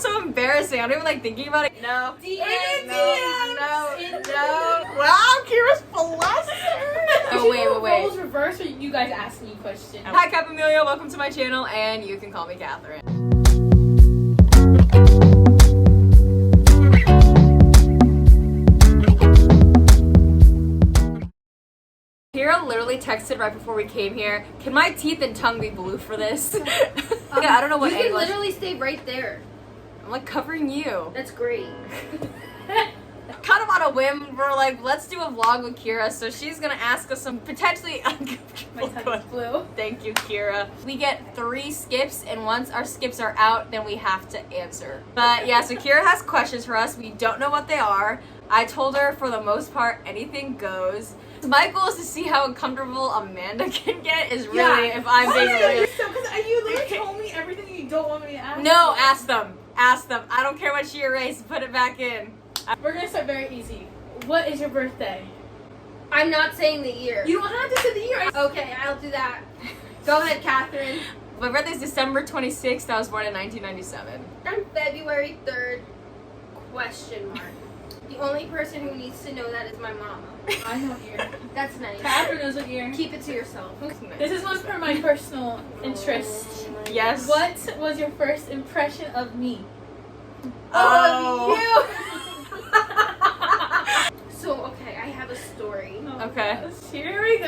so embarrassing. I don't even like thinking about it. No. DM. No. Wow, Kira's flustered. Oh, wait. Roles reverse, or you guys ask me questions. Hi, Cap Amelia. Welcome to my channel, and you can call me Catherine. Kira literally texted right before we came here, can my teeth and tongue be blue for this? I don't know what you can angle. literally stay right there. I'm like covering you. That's great. Kind of on a whim, we're like, let's do a vlog with Kira, so she's gonna ask us some potentially uncomfortable My tongue is blue. Thank you, Kira. We get 3 skips, and once our skips are out, then we have to answer. But yeah, so Kira has questions for us. We don't know what they are. I told her for the most part, anything goes. My goal is to see how uncomfortable Amanda can get, is really, if I'm being real. Because you literally told me everything you don't want me to ask. No, ask them. Ask them. I don't care what she erased. Put it back in. We're gonna start very easy. What is your birthday? I'm not saying the year. You don't have to say the year. Okay, I'll do that. Go ahead, Catherine. My birthday's December 26th. I was born in 1997. I'm February 3rd, question mark. The only person who needs to know that is my mama. I know year. That's nice. Catherine knows what year. Keep it to yourself. This is one for my personal interest. Yes. What was your first impression of me? Oh. So, okay, I have a story. Okay. Gosh, here we go.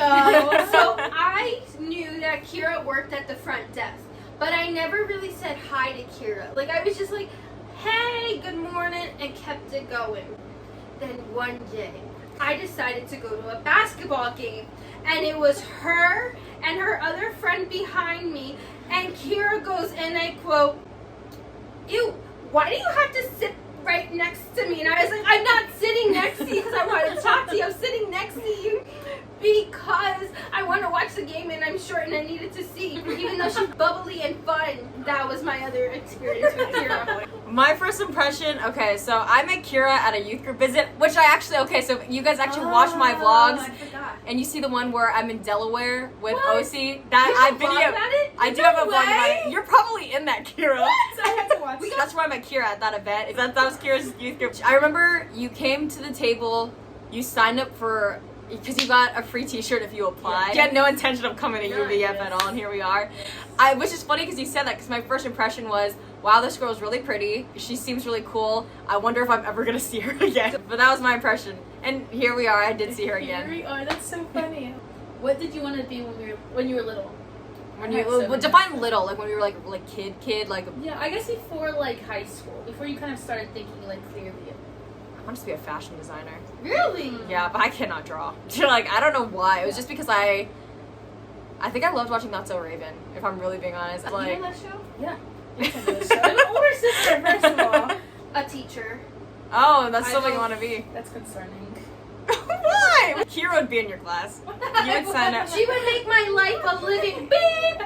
So, I knew that Kira worked at the front desk, but I never really said hi to Kira. Like, I was just like, hey, good morning, and kept it going. Then one day, I decided to go to a basketball game, and it was her and her other friend behind me, and Kira goes, and I quote, ew, why do you have to sit right next to me? And I was like, I'm not sitting next to you because I want to talk to you. I'm sitting next to you because I want to watch the game and I'm short and I needed to see. Even though she's bubbly and fun, that was my other experience with Kira. My first impression, okay, so I met Kira at a youth group visit, which I actually, okay, so you guys actually watch my vlogs, I forgot. and you see the one where I'm in Delaware with What? OC. That You I have a vlog about it? I do No have a vlog about way. it. You're probably in that, Kira. So I have to watch. That's where I met Kira at that event. That was Kira's youth group. I remember you came to the table, you signed up for, because you got a free t-shirt if you apply. You had no intention of coming to UVF at all, and here we are. Which is funny because you said that, because my first impression was, wow, this girl's really pretty. She seems really cool. I wonder if I'm ever going to see her again. But that was my impression. And here we are. I did see her again. Here we are. That's so funny. What did you want to be when you were little? When you define little, like when we were like kid, like. Yeah, I guess before like high school, before you kind of started thinking like clearly. I wanted to be a fashion designer. Really? Yeah, but I cannot draw. Like, I don't know why. It was just because I think I loved watching Not So Raven, if I'm really being honest. Like, You know that show? Yeah. Yes, I know the show. I'm an older sister, first of all. A teacher. oh, that's I something you know. want to be. That's concerning. Why? Kira would be in your class. You would sign up. She would make my life a living beep.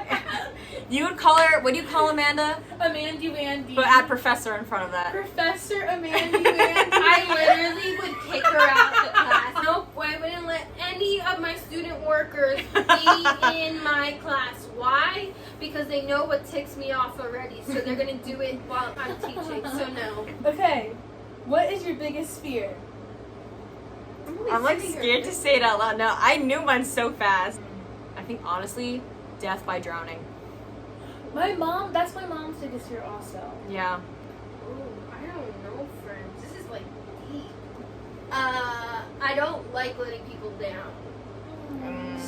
You would call her, what do you call Amanda? Amandy Wandy. But add professor in front of that. Professor Amandy Wandy. I literally would kick her out of the class. Nope, I wouldn't let any of my student workers be in my class. Why? Because they know what ticks me off already, so they're gonna do it while I'm teaching. So no. Okay. What is your biggest fear? I'm like scared to say it out loud. No, I knew mine so fast. I think honestly, death by drowning. That's my mom's biggest fear also. Yeah. Ooh, I don't know, friends. This is like deep. I don't like letting people down.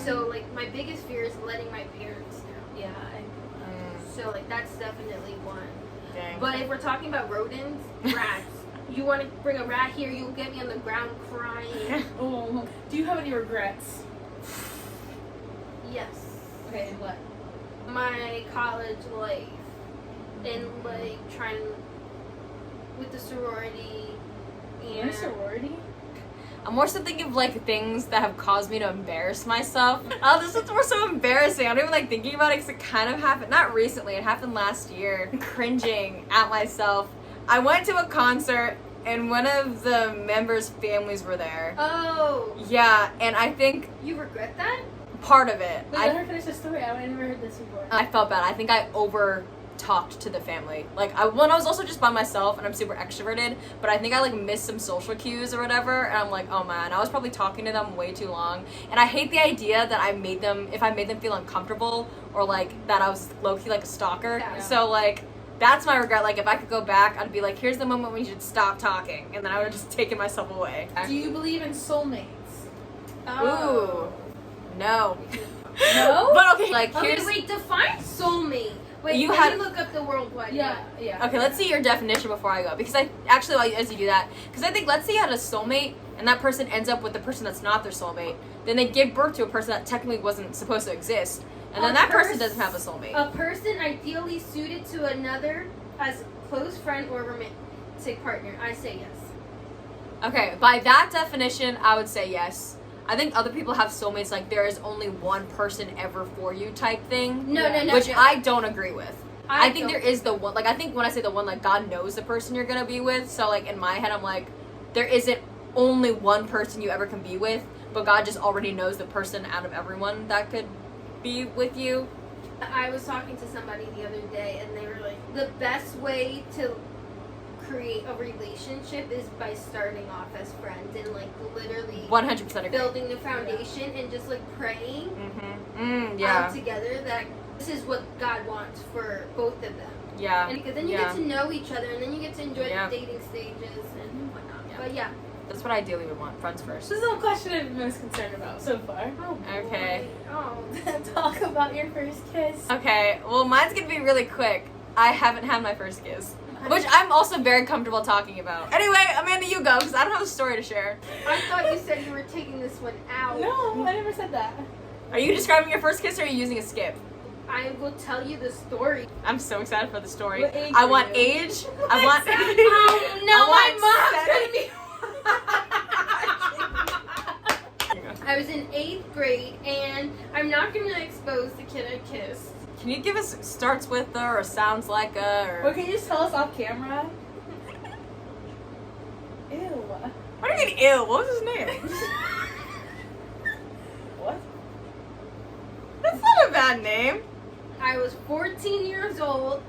So like my biggest fear is letting my parents down. Yeah. So like that's definitely one. Dang. But if we're talking about rodents, rats. You want to bring a rat here, you'll get me on the ground crying. Oh. Do you have any regrets? Yes. Okay, what? My college life and like trying with the sorority Your and sorority? I'm more so thinking of like things that have caused me to embarrass myself. Oh, this one's more so embarrassing. I don't even like thinking about it because it kind of happened, not recently, it happened last year. I'm cringing at myself. I went to a concert and one of the members' families were there. Oh, Yeah, and I think you regret that? part of it, Wait, let her finish the story. I never heard this before. I felt bad. I think I over talked to the family. Like, I was also just by myself, and I'm super extroverted, but I think I, like, missed some social cues or whatever, and I'm like, oh man, I was probably talking to them way too long, and I hate the idea that if I made them feel uncomfortable, or, like, that I was low-key, like, a stalker. Yeah. So, like, that's my regret. Like, if I could go back, I'd be like, here's the moment when you should stop talking, and then I would have just taken myself away. Do you believe in soulmates? Ooh. No. No? But okay, like, Okay, here's... wait, define soulmate. Wait, You let had- me look up the World Wide Yeah, Web. yeah. Okay, let's see your definition before I go. Because I actually, as you do that, because I think, let's say you had a soulmate, and that person ends up with the person that's not their soulmate. Then they give birth to a person that technically wasn't supposed to exist. And then A that person pers- doesn't have a soulmate. A person ideally suited to another as close friend or romantic partner. I say yes. Okay, by that definition, I would say yes. I think other people have soulmates, like there is only one person ever for you type thing. No, no, no. Which no. I don't agree with. I think don't. there is the one, like, I think when I say the one, like, God knows the person you're gonna be with. So, like, in my head, I'm like, there isn't only one person you ever can be with, but God just already knows the person out of everyone that could be with you. I was talking to somebody the other day, and they were like, the best way to create a relationship is by starting off as friends and, like, literally 100% agree. building the foundation and just, like, praying Yeah. together that this is what God wants for both of them. Yeah. And because then you Yeah. get to know each other, and then you get to enjoy Yeah. the dating stages and whatnot. Yeah. But yeah. That's what I ideally would want. Friends first. This is the question I'm most concerned about so far. Oh, Okay. boy. Oh. Talk about your first kiss. Okay, well, mine's gonna be really quick. I haven't had my first kiss. Which I'm also very comfortable talking about. Anyway, Amanda, you go, because I don't have a story to share. I thought you said you were taking this one out. No, I never said that. Are you describing your first kiss, or are you using a skip? I will tell you the story. I'm so excited for the story. What age I were want you? age. I want. Oh no, I my want mom's gonna be. I was in 8th grade, and I'm not gonna expose the kid I kissed. Can you give us starts with a or sounds like a Or or? can you just tell us off camera? Ew. What do you mean, ew? What was his name? What? That's not a bad name. I was 14 years old,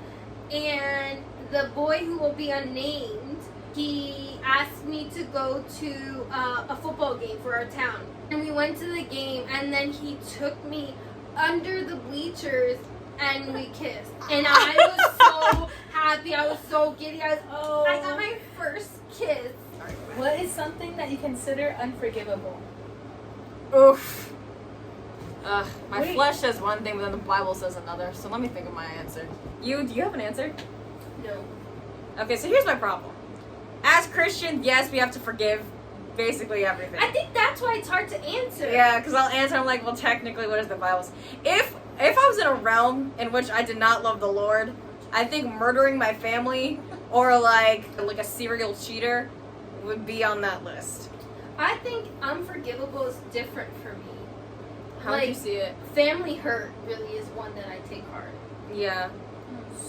and the boy who will be unnamed, he asked me to go to a football game for our town. And we went to the game, and then he took me under the bleachers, and we kissed. And I was so happy. I was so giddy. I got my first kiss. What is something that you consider unforgivable? Oof. Ugh, my Wait. flesh says one thing, but then the Bible says another. So let me think of my answer. Do you have an answer? No. Okay, so here's my problem. As Christians, yes, we have to forgive basically everything. I think that's why it's hard to answer. Yeah, because I'll answer. I'm like, well, technically, what does the Bible say? If I was in a realm in which I did not love the Lord, I think murdering my family or like a serial cheater would be on that list. I think unforgivable is different for me. How would you Like- see it? Family hurt really is one that I take hard. Yeah.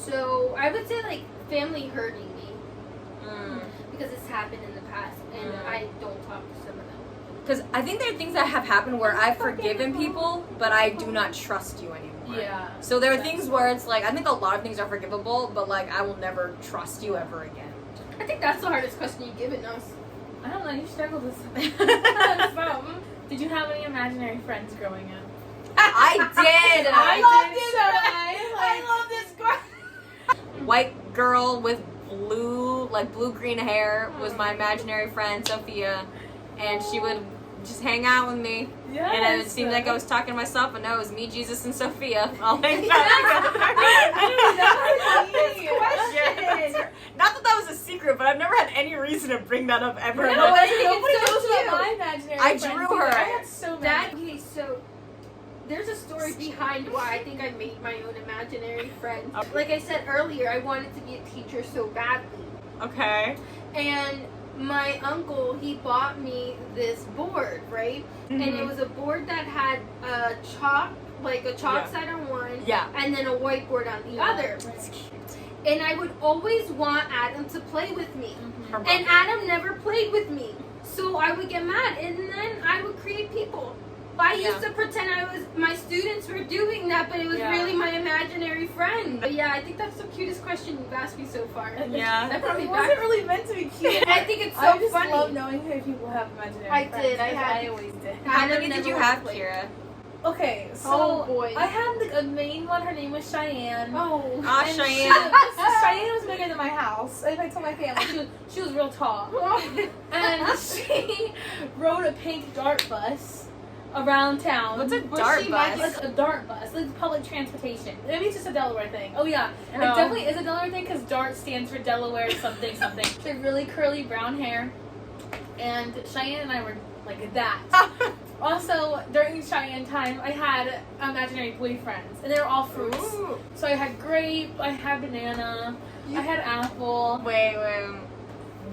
So I would say like family hurting me Mm. because it's happened in the past, and Mm. I don't talk to some of them. Because I think there are things that have happened where I've forgiven people, but I do not trust you anymore. Yeah. So there are things where it's like, I think a lot of things are forgivable, but like, I will never trust you ever again. I think that's the hardest question you've given us. I don't know, you struggled with something. From. Did you have any imaginary friends growing up? I did! I love this girl. White girl with blue-green hair was my imaginary friend, Sophia. And she would just hang out with me. Yes. And it seemed like I was talking to myself, but no, it was me, Jesus, and Sophia all hanging out together. Not that was a secret, but I've never had any reason to bring that up ever. in my No, life. Nobody it's so knows about cute. my imaginary I friends drew either. her. I had so many. That okay, so there's a story behind why I think I made my own imaginary friends. Like I said earlier, I wanted to be a teacher so badly. Okay. And my uncle, he bought me this board, right? And it was a board that had a chalk Yeah. side on one, Yeah. and then a whiteboard on the other. That's cute. And I would always want Adam to play with me. Her And mom. Adam never played with me. So I would get mad, and then I would create people. But I used to pretend my students were doing that, but it was really my imaginary friend. But yeah, I think that's the cutest question you've asked me so far. Yeah. It wasn't really meant to be cute. I think it's so I just funny. love knowing who people have imaginary I friends. did, I always did. How many never did you went have, to Kira? Okay, so Oh, boy. I had like a main one. Her name was Cheyenne. Oh. Ah, And Cheyenne. Cheyenne was bigger than my house. I told my family she was real tall, and she rode a pink dart bus around town. What's a Was dart she bus? Like a dart bus, like public transportation. Maybe it's just a Delaware thing. Oh yeah, Oh. it definitely is a Delaware thing because DART stands for Delaware something something. She had really curly brown hair, and Cheyenne and I were like that. Also, during Cheyenne time, I had imaginary boyfriends, and they were all fruits. Ooh. So I had grape, I had banana, I had apple. Wait.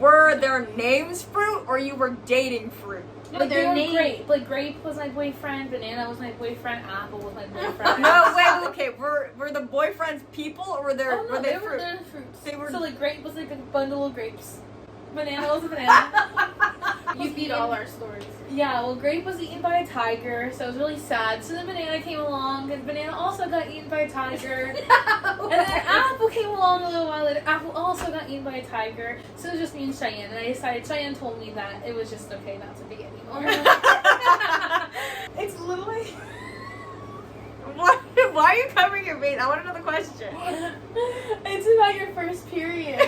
Were their names fruit or you were dating fruit? Like their they were name- grape. Like grape was my boyfriend, banana was my boyfriend, apple was my boyfriend. No, wait, okay. Were the boyfriends people or were Oh, no, they were fruit? they're fruits. They were- So like grape was like a bundle of grapes. Banana was a banana. You beat all our stories. Yeah, well, grape was eaten by a tiger, so it was really sad. So then banana came along, and banana also got eaten by a tiger. And then apple came along a little while later. Apple also got eaten by a tiger. So it was just me and Cheyenne, and I decided Cheyenne told me that it was just okay not to be anymore. It's literally. What? Why are you covering your face? I want to know the question. It's about your first period.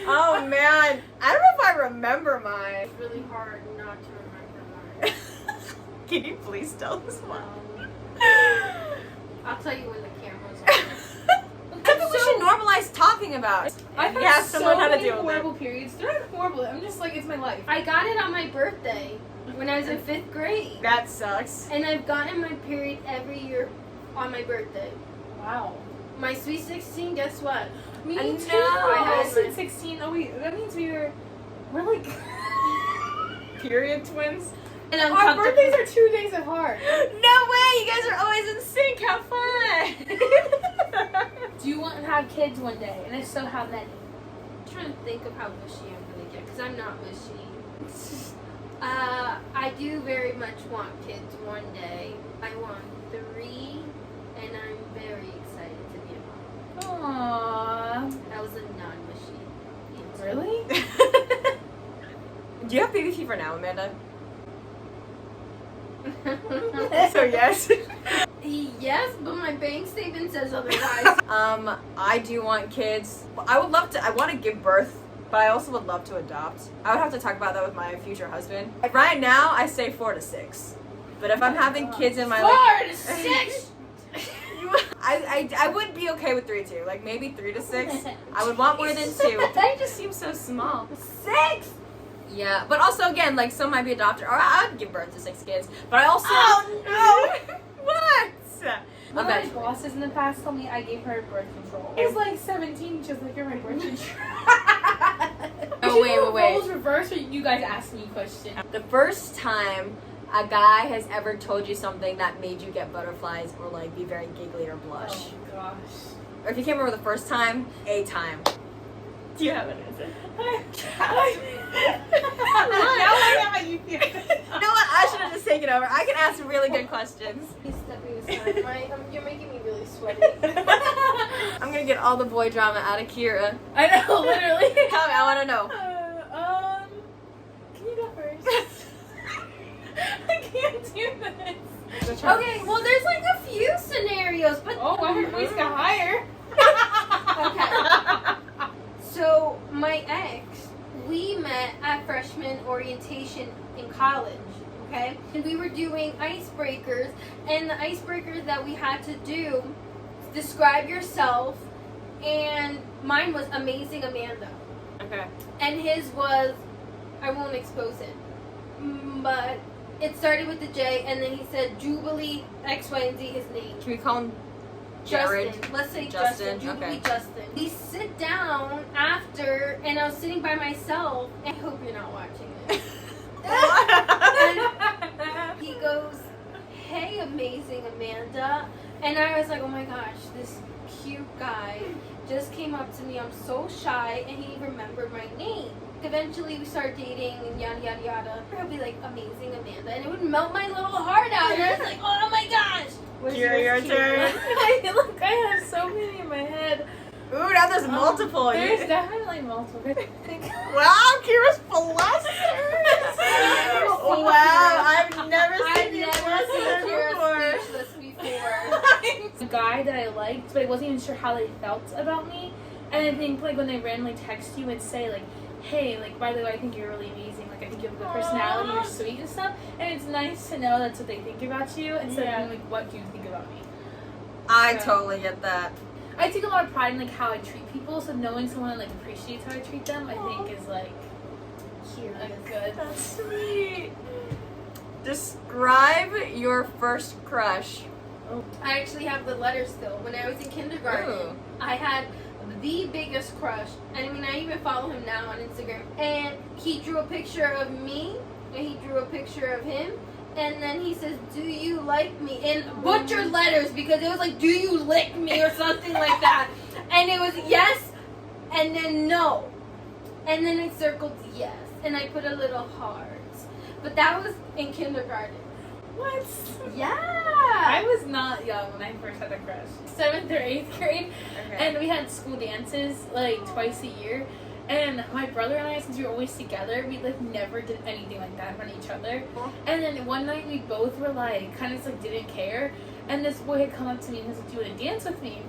Oh man, I don't know if I remember mine. It's really hard not to remember mine. Can you please tell us one? I'll tell you when the camera's on. I think we should normalize talking about it. I've had Yeah, so someone had to many deal with horrible periods. They're not horrible. I'm just like, it's my life. I got it on my birthday when I was in 5th grade. That sucks. And I've gotten my period every year on my birthday. Wow. My sweet 16, guess what? Me I too. know. I was at 16. Oh wait, that means we're like Period twins. And I'm our comfortable. birthdays are 2 days apart. No way! You guys are always in sync. Have fun. Do you want to have kids one day? And if so, how many? I'm trying to think of how mushy I'm gonna get, because I'm not mushy. I do very much want kids one day. I want 3, and I'm very excited to be a mom. Aww. That was a non-mushy answer. Really? Do you have baby fever now, Amanda? So yes. Yes, but my bank statement says otherwise. I do want kids. I would love to. I want to give birth, but I also would love to adopt. I would have to talk about that with my future husband. Right now, I say 4 to 6. But if I'm having kids in my 4 to 6. I would be okay with 3 too. Like maybe 3 to 6. I would want more than 2. 3 just seems so small. 6. Yeah, but also again, like some might be adopted, or I'd give birth to 6 kids. But I also Oh, no. What? One of my Eventually. bosses in the past told me I gave her birth control. I was like 17. She was like, "You're my birth control." Oh, wait. Roles reversed, or you guys asked me questions. The first time a guy has ever told you something that made you get butterflies or like be very giggly or blush. Oh gosh. Or if you can't remember the first time, a time. Do you have an answer? Now I know how you feel. You know what? I should have just taken over. I can ask really good questions. He's stepping aside. You're making me really sweaty. I'm gonna get all the boy drama out of Kira. I know, literally. Tell me, I wanna know. Can you go first? I can't do this. Okay, well, there's like a few scenarios, but Oh, I heard voice got higher. Okay. So my ex, we met at freshman orientation in college. Okay, and we were doing icebreakers, and the icebreakers that we had to do, describe yourself, and mine was Amazing Amanda, Okay. and his was, I won't expose it, but it started with the J, and then he said Jubilee X, Y, and Z, his name. Can we call him Jared? Justin. Let's say Justin, Justin. Jubilee okay. Justin. We sit down after, and I was sitting by myself. And I hope you're not watching this. And he goes, "Hey, Amazing Amanda," and I was like, "Oh my gosh, this cute guy just came up to me. I'm so shy, and he remembered my name. Eventually, we started dating, and yada yada yada. He'll be like, amazing Amanda, and it would melt my little heart out. And I was like, oh my gosh. Kira, your turn. Look, I have so many in my head. Ooh, now there's multiple. There's definitely multiple. Wow, Kira's flustered. Wow, I've never seen you flustered Kira before. speechless before. A guy that I liked, but I wasn't even sure how they felt about me. And I think like when they randomly text you and say like, hey, like by the way, I think you're really amazing. Like I think you have a good personality, you're sweet and stuff. And it's nice to know that's what they think about you instead of being like, what do you think about me? I totally get that. I take a lot of pride in like how I treat people, so knowing someone like appreciates how I treat them, I think is like a good. That's sweet. Describe your first crush. I actually have the letter still. When I was in kindergarten, Ooh. I had the biggest crush. I mean, I even follow him now on Instagram. And he drew a picture of me, and he drew a picture of him. And then he says, do you like me? In butchered letters, because it was like, do you lick me? Or something like that. And it was yes, and then no. And then it circled yes. And I put a little heart. But that was in kindergarten. What? Yeah. I was not young when I first had a crush. 7th or 8th grade, and we had school dances like twice a year. And my brother and I, since we were always together, we like never did anything like that in front of each other. And then one night we both were like, kind of just like didn't care. And this boy had come up to me and was like, do you want to dance with me?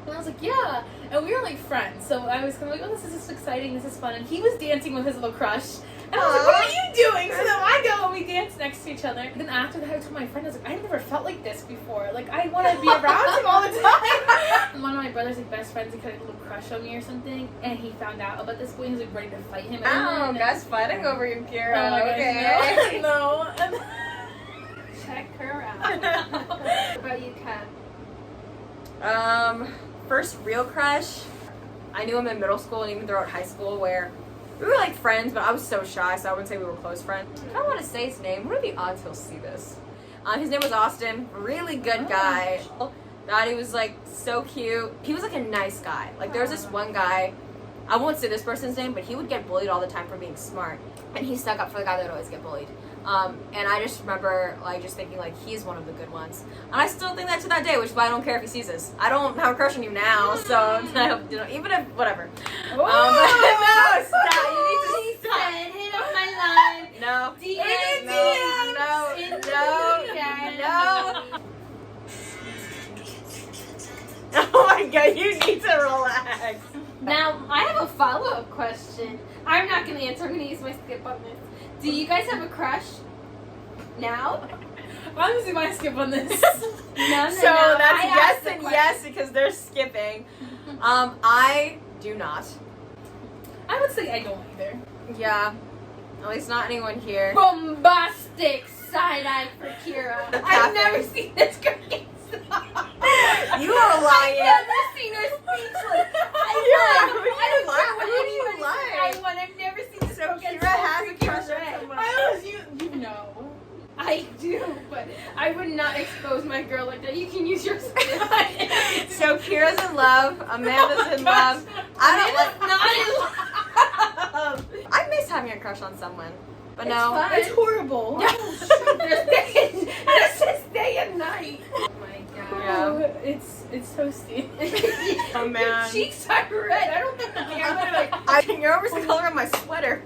And I was like, yeah. And we were like friends. So I was kind of like, oh, this is just exciting. This is fun. And he was dancing with his little crush. And I was like, what are you doing? So then I go and we dance next to each other. And then after that, I told my friend, I was like, I never felt like this before. Like, I want to be around him all the time. And one of my brother's like best friends, he had a little crush on me or something. And he found out about this boy and he was like ready to fight him. Oh, guys fighting over you, Kira. Oh my Okay. gosh, no. Check her out. What about you, Kat? First real crush. I knew him in middle school and even throughout high school where we were like friends, but I was so shy, so I wouldn't say we were close friends. I don't want to say his name. What are the odds he'll see this? His name was Austin. Really good guy. Thought he was like so cute. He was like a nice guy. Like there was this one guy, I won't say this person's name, but he would get bullied all the time for being smart. And he stuck up for the guy that would always get bullied. And I just remember like just thinking like he's one of the good ones. And I still think that to that day, which is why I don't care if he sees this. I don't have a crush on you now, so I hope you know, even if whatever. No, stop. You need to stop. Hit up my line. No. DM. No. Oh my god, you need to relax. Now, I have a follow-up question. I'm not going to answer. I'm going to use my skip on this. Do you guys have a crush now? I'm just going to skip on this. No. So that's I yes asked the and question. yes because they're skipping. I do not. I would say I don't either. Yeah. At least not anyone here. Bombastic side-eye for Kira. I've never seen this girl get stopped. You are lying. I've never seen her speechless. I've never seen this girl get Kira has a crush on someone. You know. I do, but I would not expose my girl like that. You can use your skip. So Kira's in love. Amanda's in love. I miss having a crush on someone, but no. fun. It's horrible. There's this day and night. Oh my god. Yeah. It's toasty. Oh man. Your cheeks are red. I don't think the camera I think you're over the color of my sweater.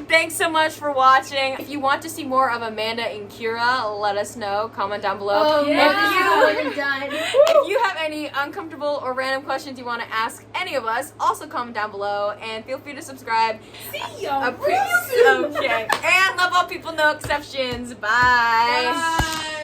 Thanks so much for watching. If you want to see more of Amanda and Kira, let us know. Comment down below. Oh yeah. we're done. If you have any uncomfortable or random questions you want to ask any of us, also comment down below and feel free to subscribe. See ya. Okay. And love all people, no exceptions. Bye. Bye.